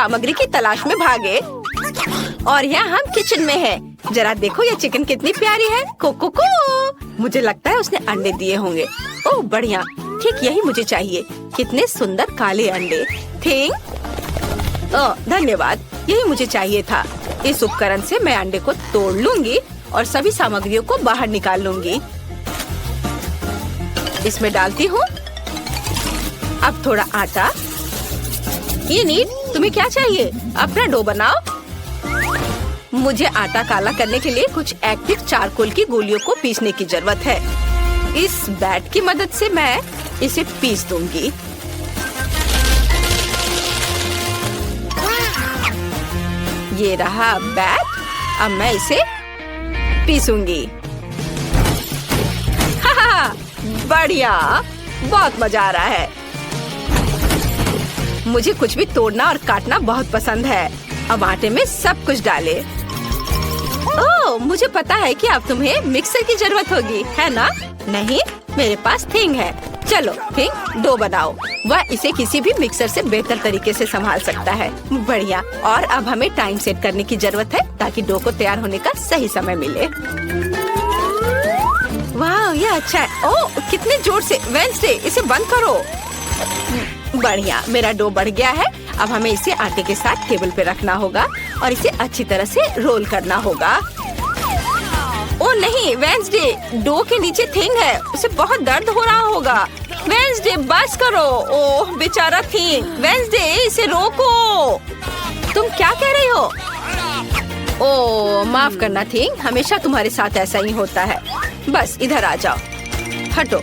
सामग्री की तलाश में भागे और यहाँ हम किचन में हैं। जरा देखो ये चिकन कितनी प्यारी है। कोको को मुझे लगता है उसने अंडे दिए होंगे। ओह बढ़िया, ठीक यही मुझे चाहिए। कितने सुंदर काले अंडे। थिंग धन्यवाद, यही मुझे चाहिए था। इस उपकरण से मैं अंडे को तोड़ लूंगी और सभी सामग्रियों को बाहर निकाल लूंगी। इसमें डालती हूँ। अब थोड़ा आटा। ये नीट, तुम्हें क्या चाहिए? अपना डो बनाओ। मुझे आटा काला करने के लिए कुछ एक्टिव चारकोल की गोलियों को पीसने की जरूरत है। इस बैट की मदद से मैं इसे पीस दूंगी। ये रहा बैट। अब मैं इसे पीसूंगी। बढ़िया, बहुत मजा आ रहा है। मुझे कुछ भी तोड़ना और काटना बहुत पसंद है। अब आटे में सब कुछ डाले। ओह, मुझे पता है कि अब तुम्हें मिक्सर की जरूरत होगी, है ना? नहीं, मेरे पास थिंग है। चलो थिंग, डो बनाओ। वह इसे किसी भी मिक्सर से बेहतर तरीके से संभाल सकता है। बढ़िया। और अब हमें टाइम सेट करने की जरूरत है ताकि डो को तैयार होने का सही समय मिले। वाह, ये अच्छा है। ओह, कितने जोर से। वेंसडे, इसे बंद करो। बढ़िया, मेरा डो बढ़ गया है। अब हमें इसे आटे के साथ टेबल पे रखना होगा और इसे अच्छी तरह से रोल करना होगा। ओह नहीं वेंसडे, डो के नीचे थिंग है, उसे बहुत दर्द हो रहा होगा। वेंसडे बस करो। ओह बेचारा थिंग। वेंसडे, इसे रोको। तुम क्या कह रही हो? ओह माफ करना थिंग, हमेशा तुम्हारे साथ ऐसा ही होता है। बस इधर आ जाओ। हटो।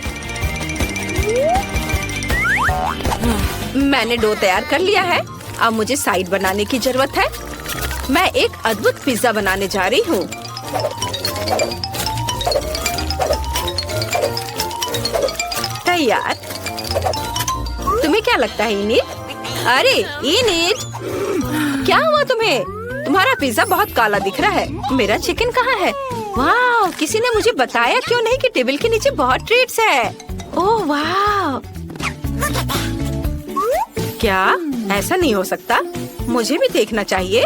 मैंने डो तैयार कर लिया है। अब मुझे साइड बनाने की जरूरत है। मैं एक अद्भुत पिज्जा बनाने जा रही हूँ। तैयार। तुम्हें क्या लगता है इनीट? अरे इनीट, क्या हुआ तुम्हें? तुम्हारा पिज्जा बहुत काला दिख रहा है। मेरा चिकन कहाँ है? वाह, किसी ने मुझे बताया क्यों नहीं कि टेबल के नीचे बहुत ट्रीट्स है। ओह वाह, क्या ऐसा नहीं हो सकता? मुझे भी देखना चाहिए।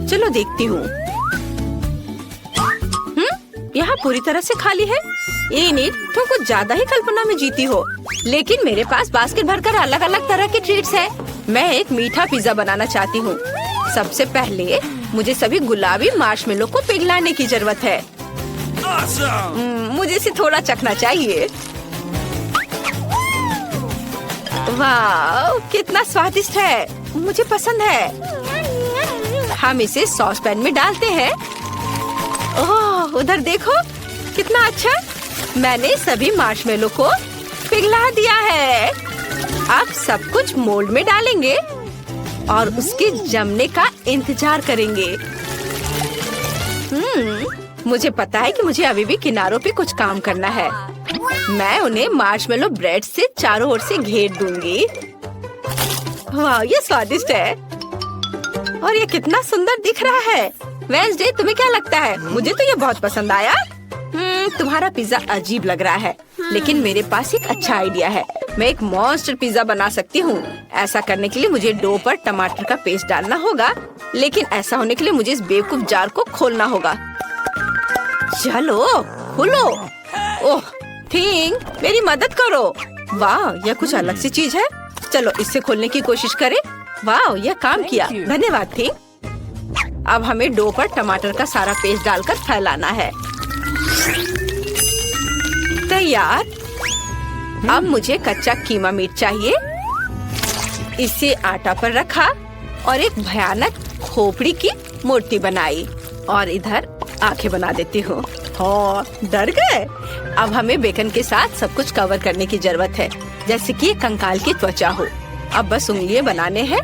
चलो देखती हूँ। यहाँ पूरी तरह से खाली है। ये नीट, तुम कुछ ज्यादा ही कल्पना में जीती हो। लेकिन मेरे पास बास्केट भरकर अलग अलग तरह के ट्रीट्स है। मैं एक मीठा पिज्जा बनाना चाहती हूँ। सबसे पहले मुझे सभी गुलाबी मार्शमेलो को पिघलाने की जरूरत है। मुझे इसे थोड़ा चखना चाहिए। वाह, कितना स्वादिष्ट है। मुझे पसंद है। हम इसे सॉस पैन में डालते हैं। ओह उधर देखो, कितना अच्छा। मैंने सभी मार्शमेलो को पिघला दिया है। अब सब कुछ मोल्ड में डालेंगे और उसके जमने का इंतजार करेंगे। मुझे पता है कि मुझे अभी भी किनारों पे कुछ काम करना है। मैं उन्हें मार्शमेलो ब्रेड से चारों ओर से घेर दूंगी। वाह, ये स्वादिष्ट है और ये कितना सुंदर दिख रहा है। वेंसडे, तुम्हें क्या लगता है? मुझे तो ये बहुत पसंद आया। तुम्हारा पिज्जा अजीब लग रहा है, लेकिन मेरे पास एक अच्छा आइडिया है। मैं एक मॉन्स्टर पिज्जा बना सकती हूँ। ऐसा करने के लिए मुझे डो पर टमाटर का पेस्ट डालना होगा, लेकिन ऐसा होने के लिए मुझे इस बेवकूफ जार को खोलना होगा। चलो खोलो। ओह थिंग, मेरी मदद करो। वाह, यह कुछ अलग सी चीज है। चलो इससे खोलने की कोशिश करें। वाह, यह काम किया। धन्यवाद थिंग। अब हमें डो पर टमाटर का सारा पेस्ट डालकर फैलाना है। तैयार। अब मुझे कच्चा कीमा मीट चाहिए। इसे आटा पर रखा और एक भयानक खोपड़ी की मूर्ति बनाई और इधर आंखें बना देती हूँ। डर गए? अब हमें बेकन के साथ सब कुछ कवर करने की जरूरत है, जैसे कि कंकाल की त्वचा हो। अब बस उंगलियां बनाने हैं।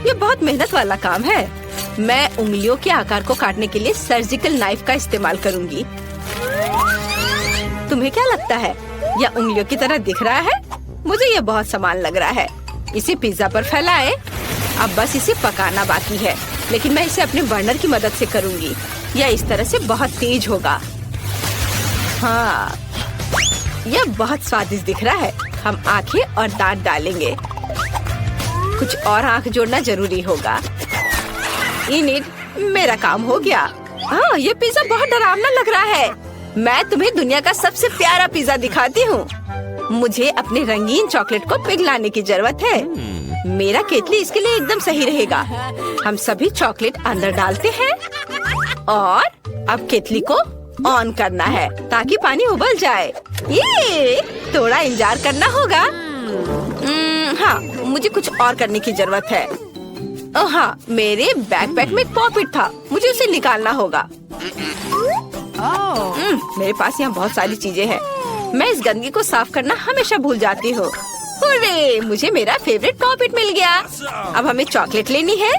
ये बहुत मेहनत वाला काम है। मैं उंगलियों के आकार को काटने के लिए सर्जिकल नाइफ का इस्तेमाल करूंगी। तुम्हें क्या लगता है? यह उंगलियों की तरह दिख रहा है? मुझे यह बहुत समान लग रहा है। इसे पिज्जा पर फैलाएं। अब बस इसे पकाना बाकी है, लेकिन मैं इसे अपने बर्नर की मदद से करूंगी। यह इस तरह से बहुत तेज होगा। हाँ, यह बहुत स्वादिष्ट दिख रहा है। हम आंखें और दांत डालेंगे। कुछ और आंख जोड़ना जरूरी होगा। इनिट, मेरा काम हो गया। हाँ, ये पिज्जा बहुत डरावना लग रहा है। मैं तुम्हें दुनिया का सबसे प्यारा पिज्जा दिखाती हूँ। मुझे अपने रंगीन चॉकलेट को पिघलाने की जरूरत है। मेरा केतली इसके लिए एकदम सही रहेगा। हम सभी चॉकलेट अंदर डालते हैं और अब केतली को ऑन करना है ताकि पानी उबल जाए। ये थोड़ा इंतजार करना होगा। हाँ, मुझे कुछ और करने की जरूरत है। ओह हाँ, मेरे बैकपैक में एक पॉपिट था, मुझे उसे निकालना होगा। मेरे पास यहाँ बहुत सारी चीजें हैं। मैं इस गंदगी को साफ करना हमेशा भूल जाती हूँ। हुर्रे, मुझे मेरा फेवरेट पॉपिट मिल गया। अब हमें चॉकलेट लेनी है।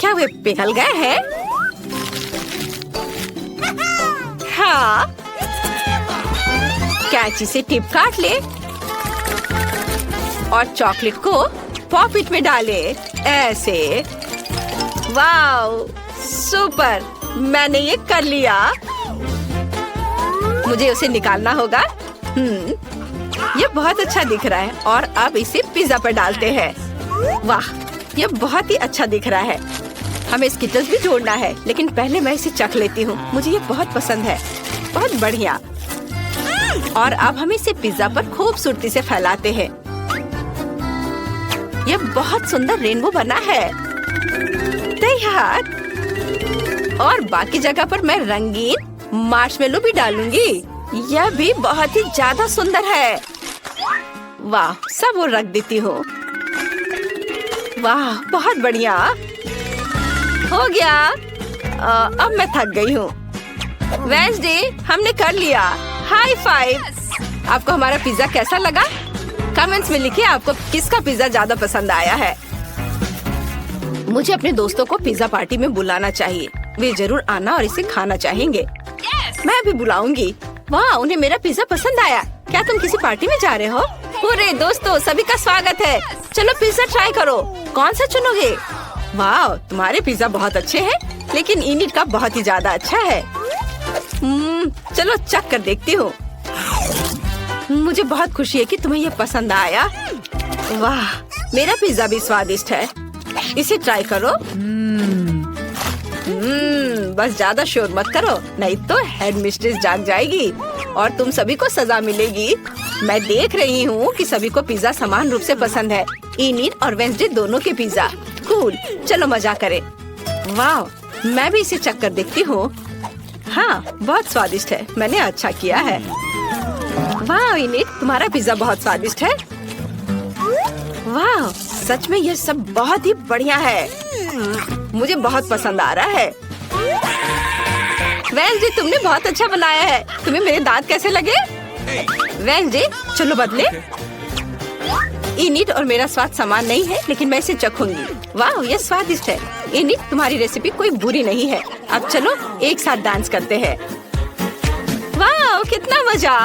क्या वे पिघल गए हैं? हाँ, कैंची से टिप काट ले और चॉकलेट को पॉपिट में डाले। ऐसे। Wow, super! मैंने ये कर लिया। मुझे उसे निकालना होगा। ये बहुत अच्छा दिख रहा है और अब इसे पिज्जा पर डालते हैं। वाह, ये बहुत ही अच्छा दिख रहा है। हमें स्किटल्स भी जोड़ना है, लेकिन पहले मैं इसे चख लेती हूँ। मुझे ये बहुत पसंद है। बहुत बढ़िया। और अब हम इसे पिज्जा पर खूबसूरती से फैलाते हैं। ये बहुत सुंदर रेनबो बना है। तैयार। और बाकी जगह पर मैं रंगीन मार्शमेलो भी डालूंगी। यह भी बहुत ही ज्यादा सुंदर है। वाह, सब वो रख देती हूँ। वाह, बहुत बढ़िया हो गया। अब मैं थक गई हूँ। वेडनेसडे, हमने कर लिया। High five. आपको हमारा पिज्जा कैसा लगा? कमेंट्स में लिखिए आपको किसका पिज्जा ज्यादा पसंद आया है। मुझे अपने दोस्तों को पिज्जा पार्टी में बुलाना चाहिए। वे जरूर आना और इसे खाना चाहेंगे। मैं भी बुलाऊंगी। वाह, उन्हें मेरा पिज्जा पसंद आया। क्या तुम किसी पार्टी में जा रहे हो? पूरे दोस्तों, सभी का स्वागत है। चलो पिज्जा ट्राई करो। कौन सा चुनोगे? वाह, तुम्हारे पिज्जा बहुत अच्छे हैं, लेकिन इनिट का बहुत ही ज्यादा अच्छा है। चलो चख कर देखती हूँ। मुझे बहुत खुशी है कि तुम्हें ये पसंद आया। वाह, मेरा पिज्जा भी स्वादिष्ट है। इसे ट्राई करो। बस ज्यादा शोर मत करो, नहीं तो हेड मिस्ट्रेस जाग जाएगी और तुम सभी को सजा मिलेगी। मैं देख रही हूँ कि सभी को पिज्जा समान रूप से पसंद है। इनिट और वेडनेसडे दोनों के पिज्जा। कूल, चलो मजा करें। वाह, मैं भी इसे चख कर देखती हूँ। हाँ, बहुत स्वादिष्ट है। मैंने अच्छा किया है। वाह इनिट, तुम्हारा पिज्जा बहुत स्वादिष्ट है। वाह, सच में ये सब बहुत ही बढ़िया है। मुझे बहुत पसंद आ रहा है। वेडनेसडे, तुमने बहुत अच्छा बनाया है। तुम्हें मेरे दांत कैसे लगे? वेडनेसडे, चलो बदले। इनिट और मेरा स्वाद समान नहीं है, लेकिन मैं इसे चखूंगी। वाह, ये स्वादिष्ट है। इनिट, तुम्हारी रेसिपी कोई बुरी नहीं है। अब चलो एक साथ डांस करते हैं। वाह, कितना मजा।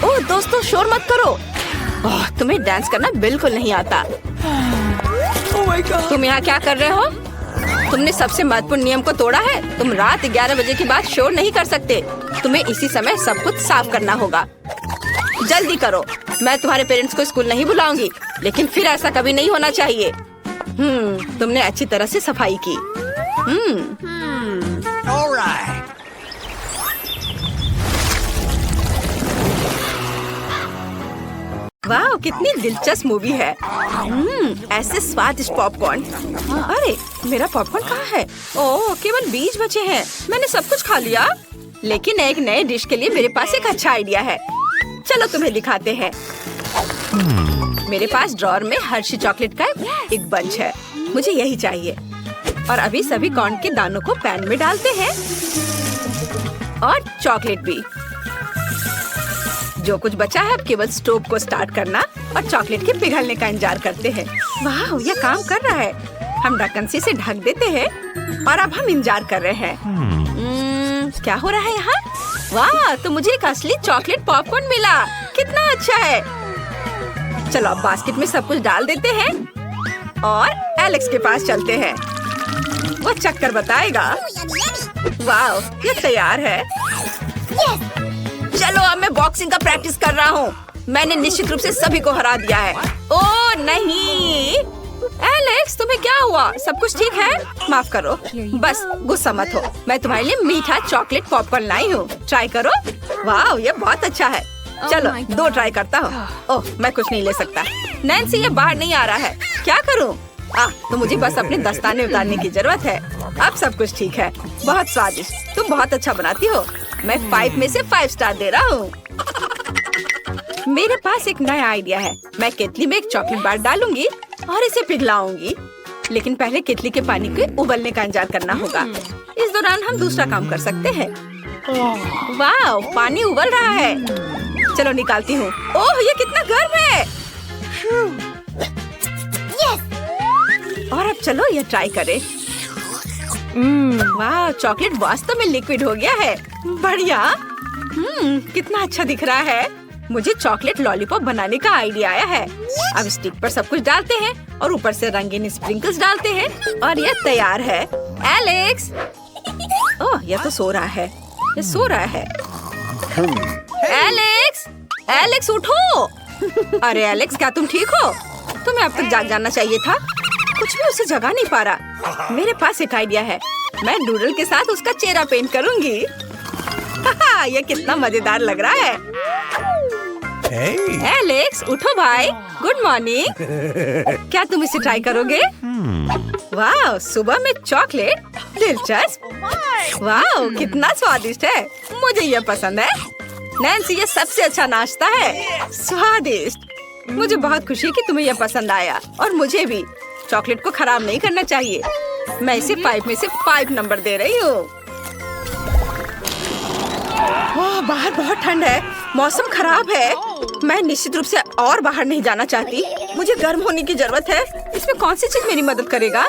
ओह दोस्तों, शोर मत करो। ओह, तुम्हें डांस करना बिल्कुल नहीं आता। तुम यहाँ क्या कर रहे हो? तुमने सबसे महत्वपूर्ण नियम को तोड़ा है। तुम रात 11 बजे के बाद शोर नहीं कर सकते। तुम्हें इसी समय सब कुछ साफ करना होगा। जल्दी करो। मैं तुम्हारे पेरेंट्स को स्कूल नहीं बुलाऊंगी, लेकिन फिर ऐसा कभी नहीं होना चाहिए। तुमने अच्छी तरह से सफाई की। वाह, कितनी दिलचस्प मूवी है। ऐसे स्वादिष्ट पॉपकॉर्न। अरे, मेरा पॉपकॉर्न कहाँ है? ओह, केवल 20 बचे हैं। मैंने सब कुछ खा लिया। लेकिन एक नए डिश के लिए मेरे पास एक अच्छा आइडिया है। चलो तुम्हें दिखाते हैं। मेरे पास ड्रॉअर में हर्शी चॉकलेट का एक बंच है। मुझे यही चाहिए। और अभी सभी कॉर्न के दानों को पैन में डालते हैं और चॉकलेट भी। जो कुछ बचा है अब केवल स्टोव को स्टार्ट करना और चॉकलेट के पिघलने का इंतजार करते हैं। वाह, यह काम कर रहा है। हम ढक्कन से इसे ढक देते हैं और अब हम इंतजार कर रहे हैं। क्या हो रहा है यहाँ? वाह, तो मुझे एक असली चॉकलेट पॉपकॉर्न मिला। कितना अच्छा है। चलो अब बास्केट में सब कुछ डाल देते हैं और एलेक्स के पास चलते हैं। वो चक्कर बताएगा। वाह, ये तैयार है। चलो अब मैं बॉक्सिंग का प्रैक्टिस कर रहा हूँ। मैंने निश्चित रूप से सभी को हरा दिया है। ओह नहीं। एलेक्स, तुम्हें क्या हुआ? सब कुछ ठीक है? माफ करो, बस गुस्सा मत हो। मैं तुम्हारे लिए मीठा चॉकलेट पॉपकॉर्न लाई हूँ, ट्राई करो। वाह, ये बहुत अच्छा है। चलो 2 ट्राई करता हूँ। ओह, मैं कुछ नहीं ले सकता। नैन्सी, ये बाहर नहीं आ रहा है, क्या करूँ? तो मुझे बस अपने दस्ताने उतारने की जरूरत है। अब सब कुछ ठीक है। बहुत स्वादिष्ट, तुम बहुत अच्छा बनाती हो। मैं 5 में से 5 स्टार दे रहा हूँ। मेरे पास एक नया आइडिया है। मैं केतली में एक चॉकलेट बार डालूंगी और इसे पिघलाऊंगी। लेकिन पहले केतली के पानी के उबलने का इंतजार करना होगा। इस दौरान हम दूसरा काम कर सकते हैं। वाह, पानी उबल रहा है। चलो निकालती हूँ। ओह, ये कितना गर्म है। और अब चलो ये ट्राई करें। वाह, चॉकलेट वास्तव में लिक्विड हो गया है। बढ़िया। कितना अच्छा दिख रहा है। मुझे चॉकलेट लॉलीपॉप बनाने का आइडिया आया है। अब स्टिक पर सब कुछ डालते हैं और ऊपर से रंगीन स्प्रिंकल्स डालते हैं और ये तैयार है। एलेक्स, ओह, ये तो सो रहा है। ये सो रहा है। एलेक्स, एलेक्स उठो। अरे एलेक्स, क्या तुम ठीक हो? तुम्हें अब तक जाग जाना चाहिए था। कुछ भी उसे जगा नहीं पा रहा। मेरे पास एक आइडिया है। मैं डूडल के साथ उसका चेहरा पेंट करूंगी। ये कितना मजेदार लग रहा है। एलेक्स, उठो भाई। Good morning. क्या तुम इसे ट्राई करोगे? वाह, सुबह में चॉकलेट, दिलचस्प। वाह, कितना स्वादिष्ट है। मुझे ये पसंद है। नैन्सी, ये सबसे अच्छा नाश्ता है। स्वादिष्ट। मुझे बहुत खुशी है कि तुम्हें यह पसंद आया और मुझे भी। चॉकलेट को खराब नहीं करना चाहिए। मैं इसे 5 में से 5 नंबर दे रही हूँ। बाहर बहुत ठंड है। मौसम खराब है। मैं निश्चित रूप से और बाहर नहीं जाना चाहती। मुझे गर्म होने की जरूरत है। इसमें कौन सी चीज मेरी मदद करेगा?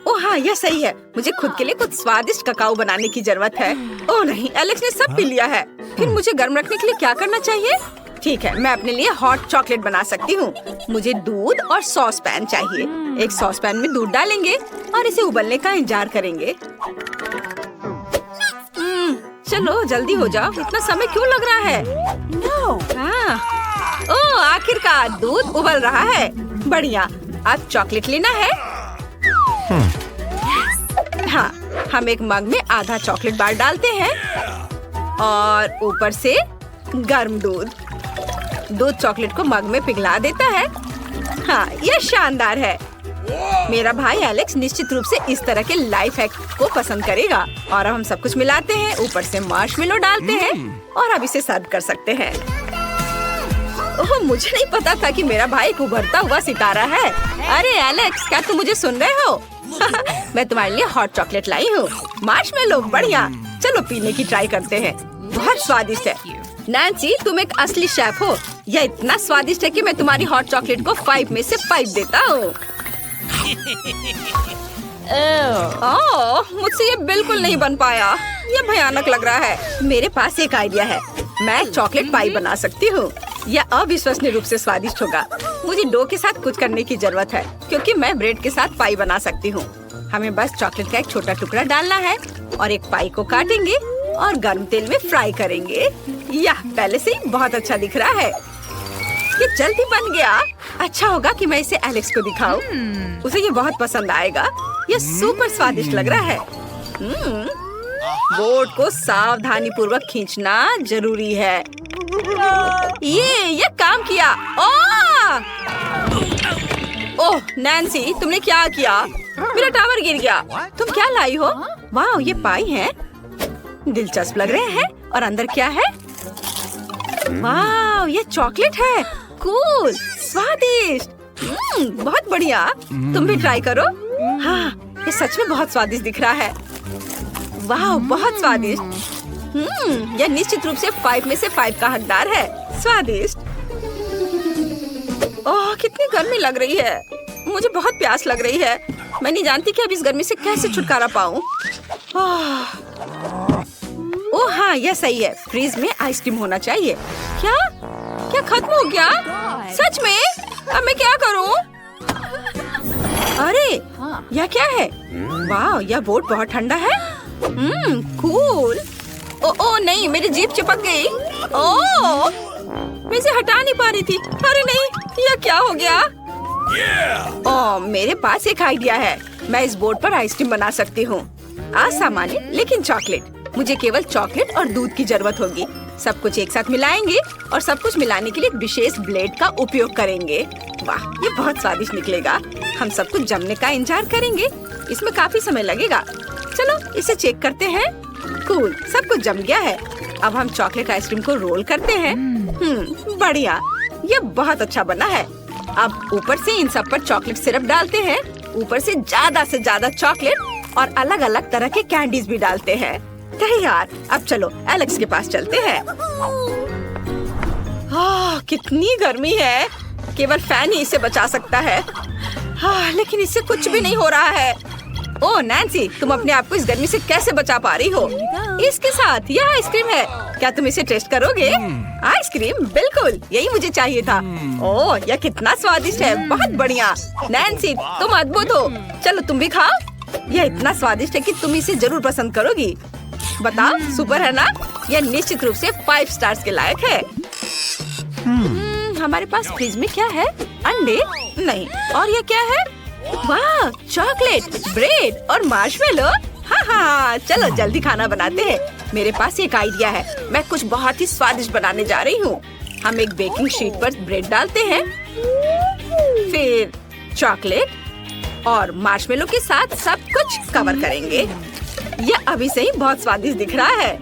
ओह हाँ, यह सही है। मुझे खुद के लिए कुछ स्वादिष्ट ककाओ बनाने की जरूरत है। ओह नहीं, एलेक्स ने सब पी लिया है। फिर मुझे गर्म रखने के लिए क्या करना चाहिए? ठीक है, मैं अपने लिए हॉट चॉकलेट बना सकती हूँ। मुझे दूध और सॉस पैन चाहिए। एक सॉस पैन में दूध डालेंगे और इसे उबलने का इंतजार करेंगे। चलो जल्दी हो जाओ, इतना समय क्यों लग रहा है? ओह, आखिरकार दूध उबल रहा है। बढ़िया। अब चॉकलेट लेना है। हाँ, हम एक मग में आधा चॉकलेट बार डालते हैं और ऊपर से गर्म दूध। दूध चॉकलेट को मग में पिघला देता है। हाँ, यह शानदार है। मेरा भाई एलेक्स निश्चित रूप से इस तरह के लाइफ हैक को पसंद करेगा। और अब हम सब कुछ मिलाते हैं, ऊपर से मार्शमेलो डालते हैं और अब इसे सर्व कर सकते हैं। ओह, मुझे नहीं पता था कि मेरा भाई एक उभरता हुआ सितारा है। अरे एलेक्स, क्या तुम मुझे सुन रहे हो? मैं तुम्हारे लिए हॉट चॉकलेट लाई हूँ। मार्शमेलो, बढ़िया। चलो पीने की ट्राई करते हैं। बहुत स्वादिष्ट है। नैन्सी, तुम एक असली शेफ हो। यह इतना स्वादिष्ट है कि मैं तुम्हारी हॉट चॉकलेट को 5 में से 5 देता हूँ। मुझसे ये बिल्कुल नहीं बन पाया। ये भयानक लग रहा है। मेरे पास एक आइडिया है। मैं चॉकलेट पाई बना सकती हूँ। यह अविश्वसनीय रूप से स्वादिष्ट होगा। मुझे डो के साथ कुछ करने की जरूरत है क्योंकि मैं ब्रेड के साथ पाई बना सकती हूँ। हमें बस चॉकलेट का एक छोटा टुकड़ा डालना है और एक पाई को काटेंगे और गर्म तेल में फ्राई करेंगे। यह पहले से ही बहुत अच्छा दिख रहा है। ये जल्दी बन गया। अच्छा होगा कि मैं इसे एलेक्स को दिखाऊं। उसे ये बहुत पसंद आएगा। ये सुपर स्वादिष्ट लग रहा है। बोर्ड को सावधानी पूर्वक खींचना जरूरी है। ये काम किया। ओह नैन्सी, तुमने क्या किया? मेरा टावर गिर गया। तुम क्या लाई हो? वाह, ये पाई है। दिलचस्प लग रहे हैं। और अंदर क्या है? वाह, ये चॉकलेट है। कूल, स्वादिष्ट। बहुत बढ़िया। तुम भी ट्राई करो। हाँ, ये सच में बहुत स्वादिष्ट दिख रहा है। वाह, बहुत स्वादिष्ट। यह निश्चित रूप से 5 में से 5 का हकदार है। स्वादिष्ट। ओह, कितनी गर्मी लग रही है। मुझे बहुत प्यास लग रही है। मैं नहीं जानती कि अब इस गर्मी से कैसे छुटकारा पाऊं। ओह हाँ, यह सही है। फ्रीज में आइसक्रीम होना चाहिए। क्या खत्म हो गया? सच में? अब मैं क्या करूं? अरे यह क्या है? वाह, यह बोर्ड बहुत ठंडा है। कूल। ओ नहीं, मेरी जीभ चिपक गई। ओह, मैं इसे हटा नहीं पा रही थी। अरे नहीं, यह क्या हो गया? ओह, मेरे पास एक आइडिया है। मैं इस बोर्ड पर आइसक्रीम बना सकती हूँ। असामान्य लेकिन चॉकलेट। मुझे केवल चॉकलेट और दूध की जरूरत होगी। सब कुछ एक साथ मिलाएंगे और सब कुछ मिलाने के लिए एक विशेष ब्लेड का उपयोग करेंगे। वाह, ये बहुत स्वादिष्ट निकलेगा। हम सब कुछ जमने का इंतजार करेंगे। इसमें काफी समय लगेगा। चलो इसे चेक करते हैं। कूल, सब कुछ जम गया है। अब हम चॉकलेट आइसक्रीम को रोल करते हैं। बढ़िया, ये बहुत अच्छा बना है। अब ऊपर से इन सब पर चॉकलेट सिरप डालते हैं। ऊपर से ज्यादा चॉकलेट और अलग अलग तरह के कैंडीज भी डालते हैं। तैयार। अब चलो एलेक्स के पास चलते हैं। कितनी गर्मी है। केवल फैन ही इसे बचा सकता है। लेकिन इससे कुछ भी नहीं हो रहा है। ओह नैन्सी, तुम अपने आप को इस गर्मी से कैसे बचा पा रही हो? इसके साथ यह आइसक्रीम है। क्या तुम इसे टेस्ट करोगे? आइसक्रीम, बिल्कुल, यही मुझे चाहिए था। ओह, यह कितना स्वादिष्ट है। बहुत बढ़िया। नैन्सी, तुम अद्भुत हो। चलो तुम भी खाओ। यह इतना स्वादिष्ट है कि तुम इसे जरूर पसंद करोगी। बताओ, सुपर है ना? यह निश्चित रूप से 5 स्टार्स के लायक है। हमारे पास फ्रिज में क्या है? अंडे? नहीं। और यह क्या है? वाह, चॉकलेट, ब्रेड और मार्शमेलो। हाँ, चलो जल्दी खाना बनाते हैं। मेरे पास एक आइडिया है। मैं कुछ बहुत ही स्वादिष्ट बनाने जा रही हूँ। हम एक बेकिंग शीट पर ब्रेड डालते हैं, फिर चॉकलेट और मार्शमेलो के साथ सब कुछ कवर करेंगे। यह अभी से ही बहुत स्वादिष्ट दिख रहा है।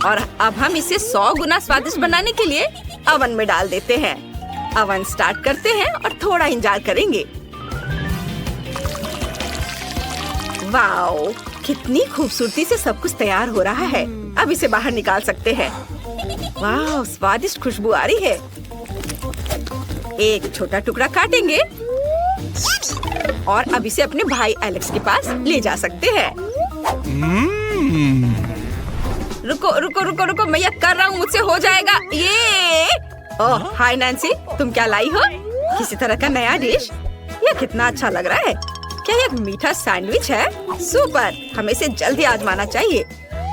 और अब हम इसे 100 गुना स्वादिष्ट बनाने के लिए ओवन में डाल देते हैं। ओवन स्टार्ट करते हैं और थोड़ा इंतजार करेंगे। वाओ, कितनी खूबसूरती से सब कुछ तैयार हो रहा है। अब इसे बाहर निकाल सकते हैं। वाओ, स्वादिष्ट खुशबू आ रही है। एक छोटा टुकड़ा काटेंगे और अब इसे अपने भाई एलेक्स के पास ले जा सकते हैं। रुको रुको रुको रुको, मैं ये कर रहा हूँ, मुझसे हो जाएगा ये। ओह हाय नैन्सी, तुम क्या लाई हो? किसी तरह का नया डिश। ये कितना अच्छा लग रहा है। क्या ये एक मीठा सैंडविच है? सुपर, हमें इसे जल्दी आजमाना चाहिए।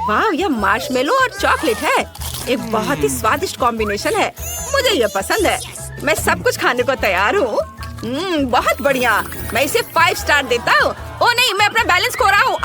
वाह, यह मार्शमेलो और चॉकलेट है। एक बहुत ही स्वादिष्ट कॉम्बिनेशन है। मुझे ये पसंद है। मैं सब कुछ खाने को तैयार हूँ। बहुत बढ़िया। मैं इसे 5 स्टार देता हूँ। ओ नहीं, मैं अपना बैलेंस खो रहा हूँ।